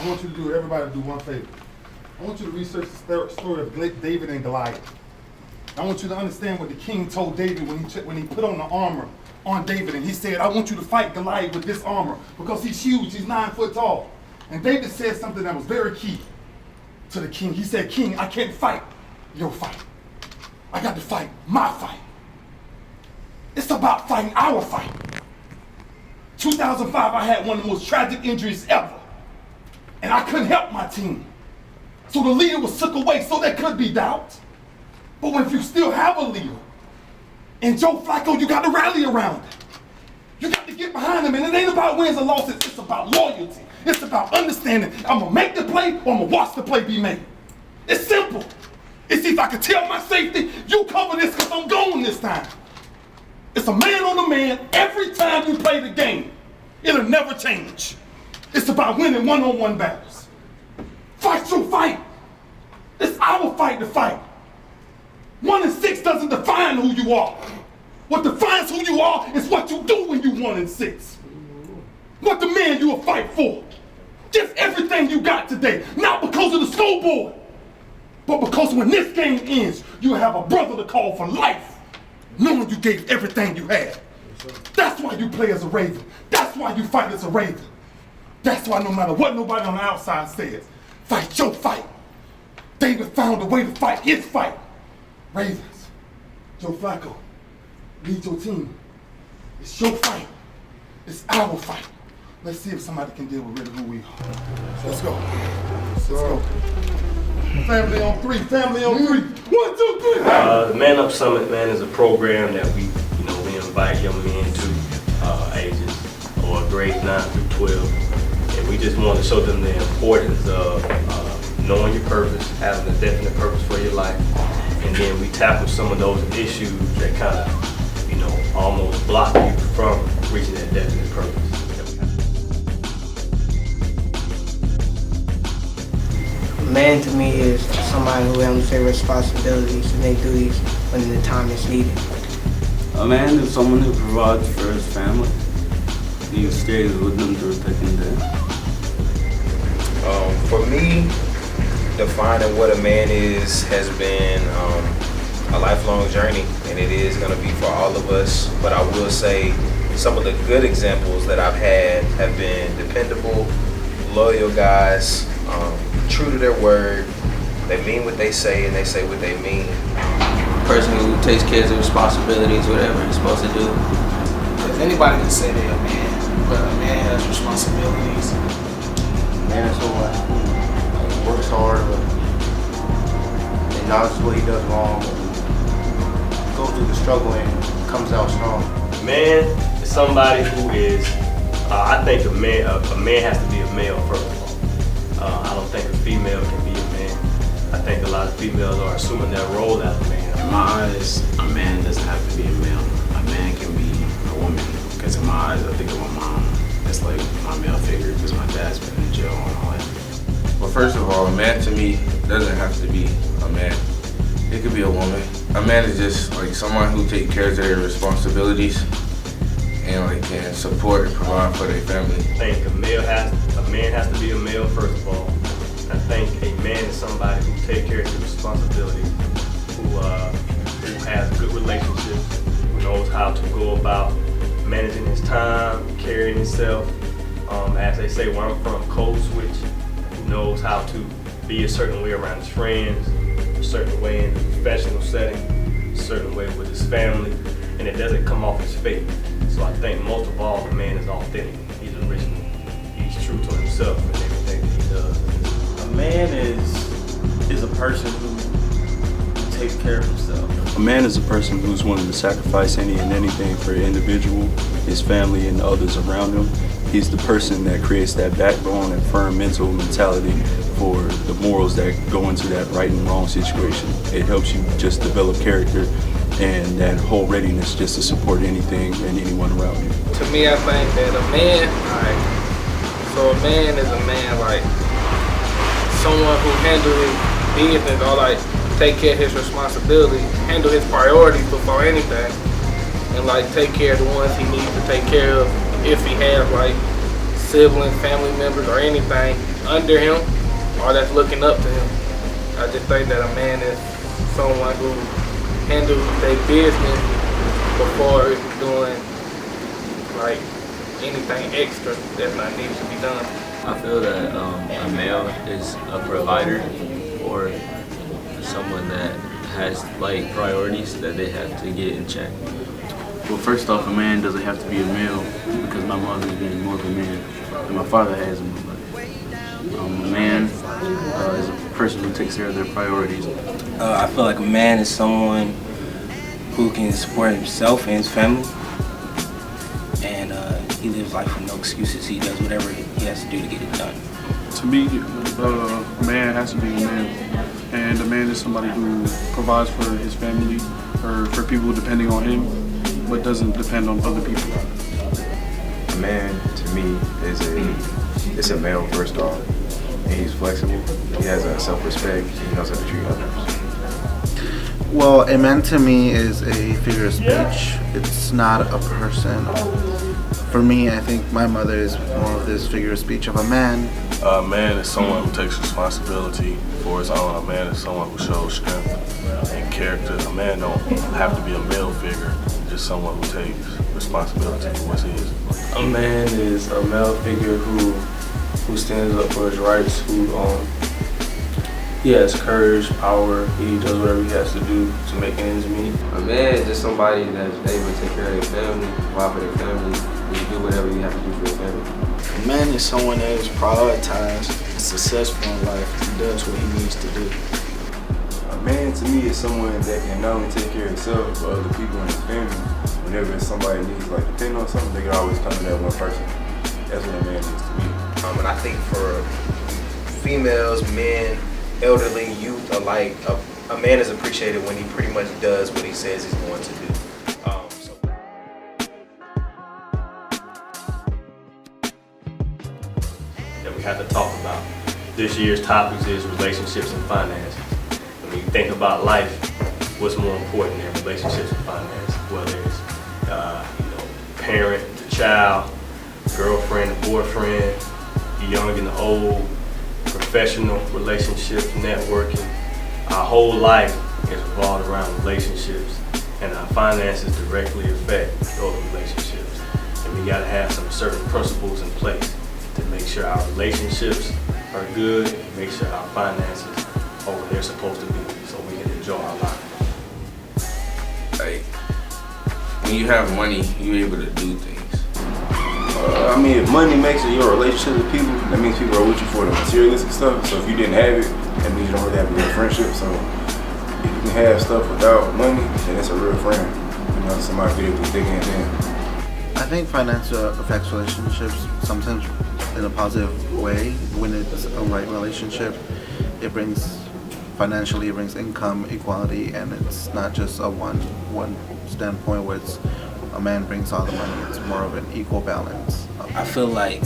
I want you to do, everybody to do one favor. I want you to research the story of David and Goliath. I want you to understand what the king told David when he put on the armor on David, and he said, I want you to fight Goliath with this armor because he's huge, he's 9 foot tall. And David said something that was very key to the king. He said, King, I can't fight your fight. I got to fight my fight. It's about fighting our fight. 2005, I had one of the most tragic injuries ever. And I couldn't help my team. So the leader was took away, so there could be doubt. But if you still have a leader, and Joe Flacco, you got to rally around it. You got to get behind him, and it ain't about wins and losses, it's about loyalty. It's about understanding, I'm gonna make the play, or I'm gonna watch the play be made. It's simple. It's if I can tell my safety, you cover this because I'm going this time. It's a man on a man every time you play the game. It'll never change. It's about winning one-on-one battles. Fight your fight. It's our fight to fight. 1 and 6 doesn't define who you are. What defines who you are is what you do when you 1 and 6. What the man you will fight for. Just everything you got today. Not because of the scoreboard, but because when this game ends, you have a brother to call for life, knowing you gave everything you had. That's why you play as a Raven. That's why you fight as a Raven. That's why no matter what nobody on the outside says, fight your fight. David found a way to fight his fight. Ravens, Joe Flacco, lead your team. It's your fight. It's our fight. Let's see if somebody can deal with really who we are. Let's go. Let's go. Family on 3. Family on 3. 1, 2, 3. The Man Up Summit, man, is a program that we invite young men to ages or grades 9 through 12, and we just want to show them the importance of knowing your purpose, having a definite purpose for your life, and then we tackle some of those issues that kind of, almost block you from reaching that definite purpose. A man to me is somebody who handles their responsibilities and their duties when the time is needed. A man is someone who provides for his family. He stays with them through thick and thin. For me, defining what a man is has been a lifelong journey, and it is going to be for all of us. But I will say some of the good examples that I've had have been dependable, loyal guys, true to their word. They mean what they say and they say what they mean. Person who takes care of their responsibilities, whatever he's supposed to do. Because anybody can say they're a man, but a man has responsibilities. Man is someone who works hard, but acknowledges what he does wrong, goes through the struggle and comes out strong. Man is somebody who is, I think a man has to be a male first of all. I don't think a female can be a man. I think a lot of females are assuming their role as a man. In my eyes, a man doesn't have to be a male. A man can be a woman. Because in my eyes, I think of my mom as like my male figure because my dad's been in jail and all that. Well, first of all, a man to me doesn't have to be a man. It could be a woman. A man is just like someone who takes care of their responsibilities and like can support and provide for their family. I think a man has to be a male first of all. I think a man is somebody who takes care of his responsibilities, who has good relationships, who knows how to go about managing his time, carrying himself. As they say where I'm from, code switch, who knows how to be a certain way around his friends, a certain way in a professional setting, a certain way with his family, and it doesn't come off as fake. So I think most of all, the man is authentic. He's original. He's true to himself in everything that he does. A man is a person who takes care of himself. A man is a person who's willing to sacrifice any and anything for an individual, his family, and others around him. He's the person that creates that backbone and firm mental mentality for the morals that go into that right and wrong situation. It helps you just develop character and that whole readiness just to support anything and anyone around you. To me, I think that a man, so a man is a man like someone who handles his business or like take care of his responsibilities, handle his priorities before anything, and like take care of the ones he needs to take care of if he has like siblings, family members, or anything. under him or that's looking up to him. I just think that a man is someone who handles their business before doing like anything extra that might need to be done. I feel that a male is a provider or someone that has like priorities that they have to get in check. Well, first off, a man doesn't have to be a male because my mother is being more of a man than my father has in my life. A man is a person who takes care of their priorities. I feel like a man is someone who can support himself and his family, and he lives life with no excuses. He does whatever he has to do to get it done. To me, a man has to be a man, and a man is somebody who provides for his family or for people depending on him, but doesn't depend on other people. A man, to me, is a male first off, and he's flexible. He has a self-respect. He knows how to treat others. Well, a man to me is a figure of speech. It's not a person. For me, I think my mother is more of this figure of speech of a man. A man is someone who takes responsibility for his own. A man is someone who shows strength and character. A man don't have to be a male figure, just someone who takes responsibility for what's his. A man is a male figure who stands up for his rights, he has courage, power, he does whatever he has to do to make ends meet. A man is just somebody that's able to take care of their family, provide for their family, and do whatever you have to do for your family. A man is someone that is prioritized and successful in life and does what he needs to do. A man, to me, is someone that can not only take care of himself, but other people in his family. Whenever somebody needs, like, depend on something, they can always come to that one person. That's what a man is to me. And I think for females, men, elderly, youth alike, a man is appreciated when he pretty much does what he says he's going to do. That we have to talk about. This year's topic is relationships and finance. When you think about life, what's more important than relationships and finance? Whether it's parent to child, girlfriend to boyfriend, the young and the old, professional relationships, networking. Our whole life is revolved around relationships, and our finances directly affect those relationships. And we gotta have some certain principles in place to make sure our relationships are good, and make sure our finances are where they're supposed to be, so we can enjoy our life. Like, when you have money, you're able to do things. I mean, if money makes it your relationship with people, that means people are with you for the materialistic stuff. So if you didn't have it, that means you don't really have a real friendship. So if you can have stuff without money, then it's a real friend. You know, somebody be able to dig in then. I think finance affects relationships sometimes in a positive way. When it's a right relationship, it brings income equality, and it's not just a one standpoint where it's a man brings all the money. It's more of an equal balance. I feel like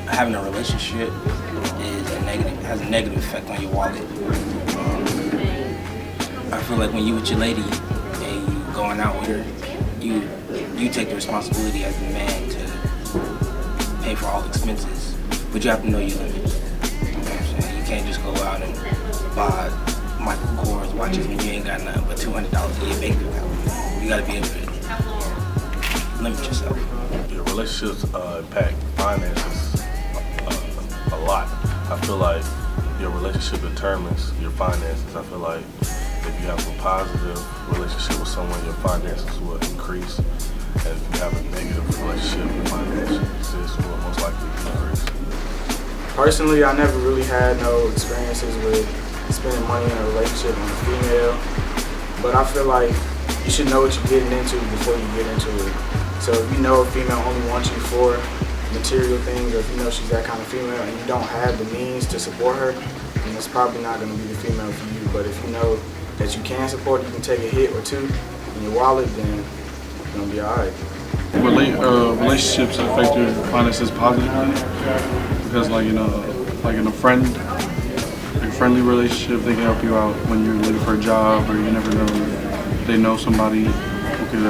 having a relationship has a negative effect on your wallet. I feel like when you with your lady and you going out with her, you take the responsibility as a man to pay for all the expenses, but you have to know your limits. You know what I'm saying? You can't just go out and buy Michael Kors watches when you ain't got nothing but $200 in your bank account. You gotta be able to limit yourself. Your relationships impact finances a lot. I feel like your relationship determines your finances. I feel like if you have a positive relationship with someone, your finances will increase. And if you have a negative relationship, your finances will most likely decrease. Personally, I never really had no experiences with spending money in a relationship with a female, but I feel like you should know what you're getting into before you get into it. So if you know a female only wants you for material things, or if you know she's that kind of female and you don't have the means to support her, then it's probably not going to be the female for you. But if you know that you can support, you can take a hit or two in your wallet, then it's going to be all right. Relationships affect your finances positively because, like in a friendly relationship, they can help you out when you're looking for a job, or you never know, they know somebody who could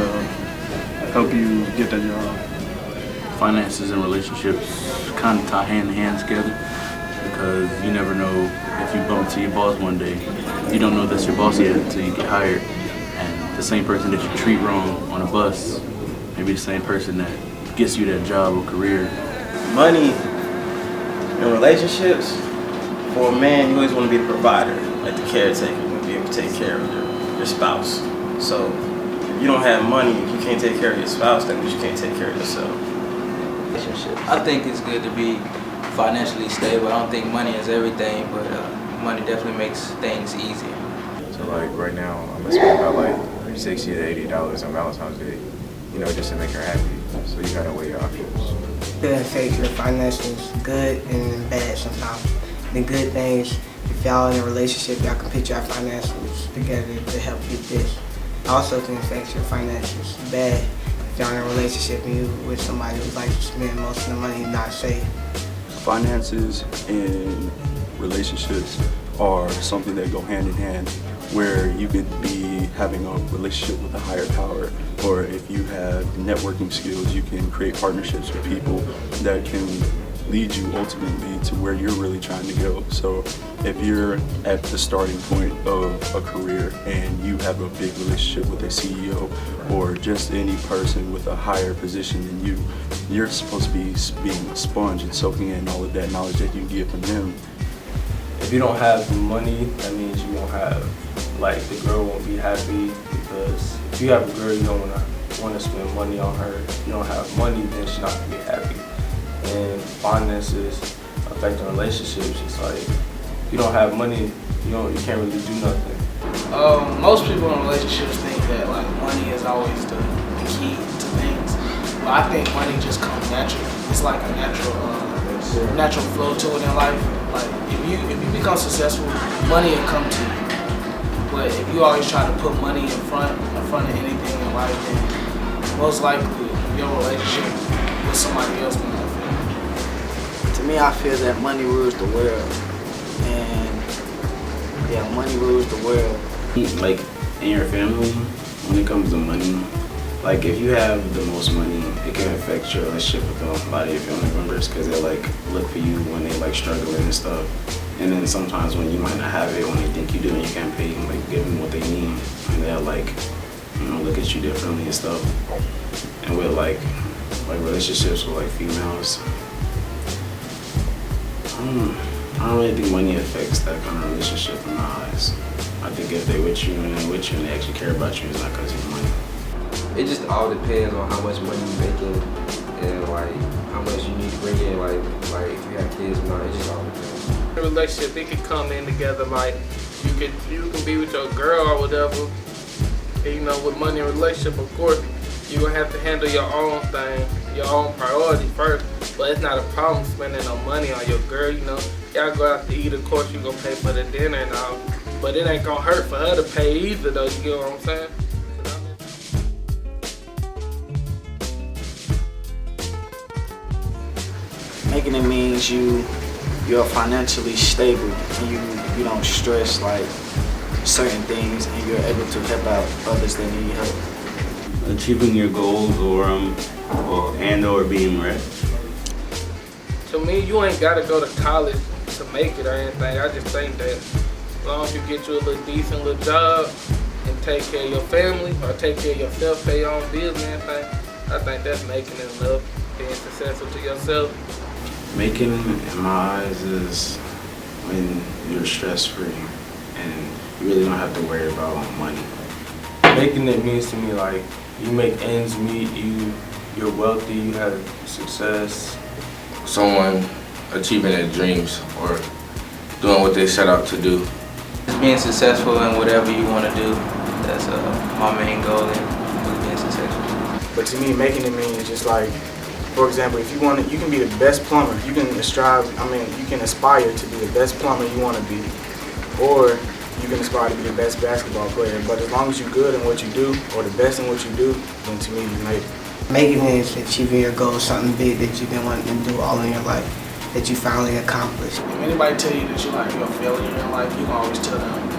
help you get that job. Finances and relationships kind of tie hand in hand together because you never know if you bump into your boss one day. You don't know that's your boss yet until you get hired. And the same person that you treat wrong on a bus may be the same person that gets you that job or career. Money in relationships, for a man, you always want to be the provider, like the caretaker. You want to be able to take care of your spouse. So if you don't have money, if you can't take care of your spouse, that means you can't take care of yourself. I think it's good to be financially stable. I don't think money is everything, but money definitely makes things easier. So like right now, I'm gonna spend about like $60 to $80 on Valentine's Day, you know, just to make her happy. So you gotta weigh your options. It affects your finances, good and bad sometimes. The good things, if y'all in a relationship, y'all can put your finances together to help get this. Also can affect your finances bad. If y'all in a relationship and you with somebody who likes to spend most of the money and not save. Finances in relationships are something that go hand in hand, where you could be having a relationship with a higher power, or if you have networking skills, you can create partnerships with people that can lead you ultimately to where you're really trying to go. So if you're at the starting point of a career and you have a big relationship with a CEO or just any person with a higher position than you, you're supposed to be being a sponge and soaking in all of that knowledge that you get from them. If you don't have money, that means you won't have, like, the girl won't be happy, because if you have a girl, you don't want to spend money on her. If you don't have money, then she's not going to be happy. And finances affecting relationships, it's like, if you don't have money, you can't really do nothing. Most people in relationships think that like money is always the key to things, but I think money just comes naturally. It's like a natural flow to it in life. Like if you become successful, money will come to you. But if you always try to put money in front of anything in life, then most likely your relationship with somebody else will not fail. To me, I feel that money rules the world, and yeah, money rules the world. Like in your family, when it comes to money, like if you have the most money, it can affect your relationship with a lot of your family members, because they like look for you when they like struggling and stuff. And then sometimes when you might not have it, when they think you do and you can't pay them, like give them what they need, and they'll like, you know, look at you differently and stuff. And with like relationships with like females, I don't really think money affects that kind of relationship in my eyes. I think if they're with you and they're with you and they actually care about you, it's not because of your money. It just all depends on how much money you're making and like how much you need to bring in, like if you have kids or not. It just all depends. A relationship, it could come in together, like you can be with your girl or whatever. And, you know, with money in a relationship, of course, you're gonna have to handle your own thing, your own priority first. But it's not a problem spending no money on your girl, you know. Y'all go out to eat, of course you gonna pay for the dinner and all. But it ain't gonna hurt for her to pay either though, you get what I'm saying? Making it means you're financially stable and you don't stress like certain things, and you're able to help out others that need help. Achieving your goals or being rich. To me, you ain't gotta go to college to make it or anything. I just think that as long as you get you a little decent little job and take care of your family or take care of yourself, pay your own bills and everything, I think that's making it enough, being successful to yourself. Making it, in my eyes, is when you're stress-free and you really don't have to worry about money. Making it means to me like you make ends meet, you're wealthy, you have success. Someone achieving their dreams or doing what they set out to do. Just being successful in whatever you want to do, that's my main goal in being successful. But to me, making it means just like, for example, if you want to, you can be the best plumber. You can aspire to be the best plumber you want to be, or you can aspire to be the best basketball player. But as long as you're good in what you do, or the best in what you do, then to me, you make it. Making it is achieving your goal, something big that you've been wanting to do all in your life, that you finally accomplished. If anybody tell you that you're a failure in life, you can always tell them,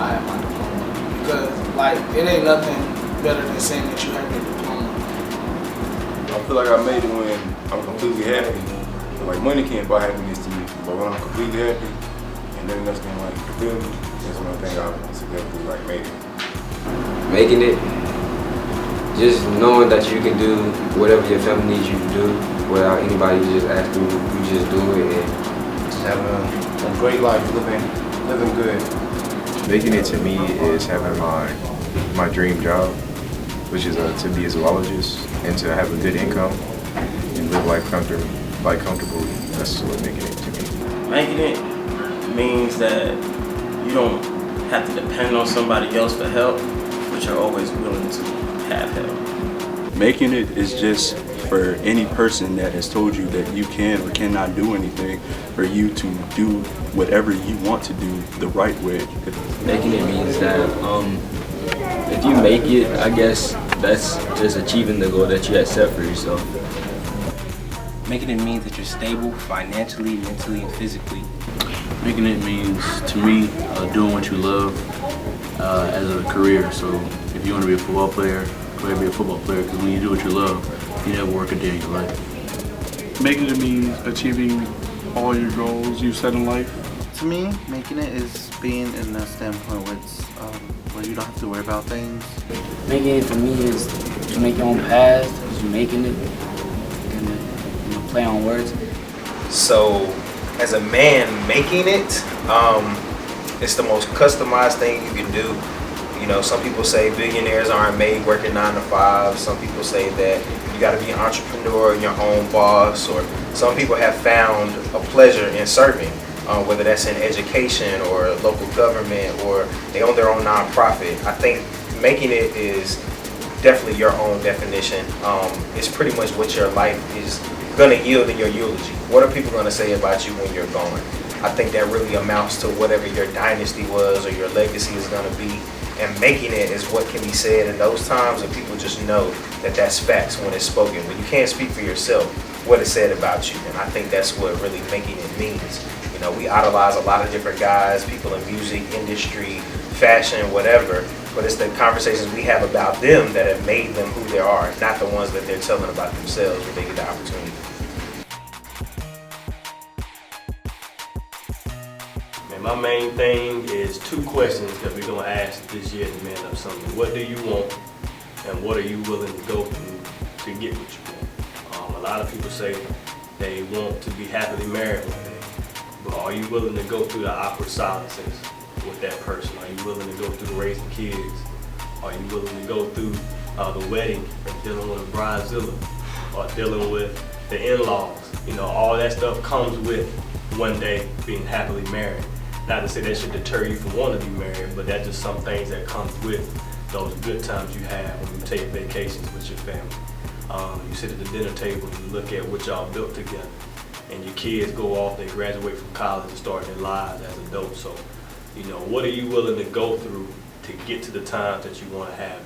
I have my diploma. Because it ain't nothing better than saying that you have your diploma. I feel like I made it when I'm completely happy. So like money can't buy happiness to you, but when I'm completely happy and nothing else can like fulfill me, that's when I think I'll successfully like made it. Making it, just knowing that you can do whatever your family needs you to do without anybody just asking you, you just do it and just having a great life, living good. Making it to me is having my dream job, which is to be a zoologist and to have a good income and live life comfortably. That's what making it to me. Making it means that you don't have to depend on somebody else for help, but you're always willing to have help. Making it is just for any person that has told you that you can or cannot do anything, for you to do whatever you want to do the right way. Making it means that if you make it, I guess that's just achieving the goal that you had set for yourself. Making it means that you're stable financially, mentally, and physically. Making it means, to me, doing what you love as a career. So if you want to be a football player, go ahead and be a football player, because when you do what you love, you never work a day in your life. Making it means achieving all your goals you set in life. To me, making it is being in a standpoint where you don't have to worry about things. Making it for me is to make your own path, just making it, and play on words. So, as a man making it, it's the most customized thing you can do. You know, some people say billionaires aren't made working 9 to 5. Some people say that you got to be an entrepreneur and your own boss. Or some people have found a pleasure in serving, whether that's in education or local government, or they own their own nonprofit. I think making it is definitely your own definition. It's pretty much what your life is going to yield in your eulogy. What are people going to say about you when you're gone? I think that really amounts to whatever your dynasty was or your legacy is going to be. And making it is what can be said in those times, and people just know that that's facts when it's spoken. When you can't speak for yourself, what is said about you. And I think that's what really making it means. You know, we idolize a lot of different guys, people in music, industry, fashion, whatever, but it's the conversations we have about them that have made them who they are, not the ones that they're telling about themselves when they get the opportunity. And my main thing is 2 questions that we're going to ask this year to Man Up Something. What do you want, and what are you willing to go through to get what you want? A lot of people say they want to be happily married one day, but are you willing to go through the awkward silences with that person? Are you willing to go through raising kids? Are you willing to go through the wedding and dealing with a bridezilla, or dealing with the in-laws? You know, all that stuff comes with one day being happily married. Not to say that should deter you from wanting to be married, but that's just some things that comes with those good times you have when you take vacations with your family. You sit at the dinner table and you look at what y'all built together, and your kids go off, they graduate from college and start their lives as adults. So, you know, what are you willing to go through to get to the times that you want to have?